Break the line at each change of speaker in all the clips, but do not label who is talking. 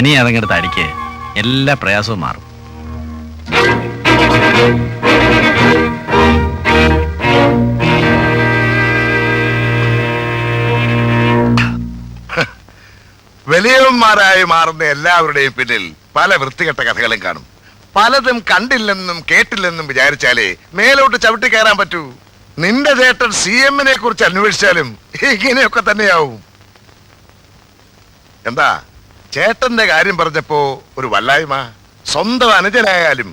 അനി അതങ്ങടുത്ത് അടിക്ക്, എല്ലാ പ്രയാസവും മാറും.
വലിയവന്മാരായി മാറുന്ന എല്ലാവരുടെയും പിന്നിൽ പല വൃത്തികെട്ട കഥകളും കാണും. പലതും കണ്ടില്ലെന്നും കേട്ടില്ലെന്നും വിചാരിച്ചാലേ മേലോട്ട് ചവിട്ടി കയറാൻ പറ്റൂ. നിന്റെ ചേട്ടൻ CM-നെ കുറിച്ച് അന്വേഷിച്ചാലും ഇങ്ങനെയൊക്കെ തന്നെയാവും. എന്താ ചേട്ടന്റെ കാര്യം പറഞ്ഞപ്പോ ഒരു വല്ലായ്മ? സ്വന്തം അനുജനായാലും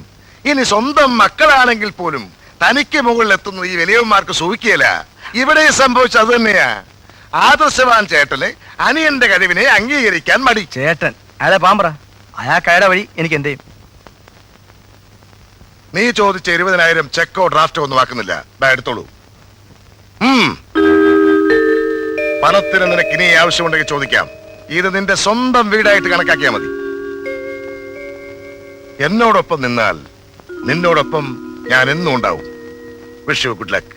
ഇനി സ്വന്തം മക്കളാണെങ്കിൽ പോലും തനിക്ക് മുകളിൽ എത്തുന്നത് ഈ വലിയവന്മാർക്ക് സൂഹിക്കുകയില്ല. ഇവിടെ സംഭവിച്ചത് അത് തന്നെയാ. ആദർശവാൻ ചേട്ടന് അനിയന്റെ കഴിവിനെ അംഗീകരിക്കാൻ മടി.
ചേട്ടൻ അയാളെ പാമ്പറ, അയാൾക്കയുടെ വഴി എനിക്ക് എന്തേയും.
നീ ചോദിച്ച 20,000 ചെക്കോ ഡ്രാഫ്റ്റോ ഒന്നും ആക്കുന്നില്ല. എടുത്തോളൂ. പണത്തിന് നിനക്ക് ഇനി ആവശ്യമുണ്ടെങ്കിൽ ചോദിക്കാം. ഇത് നിന്റെ സ്വന്തം വീടായിട്ട് കണക്കാക്കിയാൽ മതി. എന്നോടൊപ്പം നിന്നാൽ നിന്നോടൊപ്പം ഞാൻ എന്നും ഉണ്ടാവും. Wish you good luck.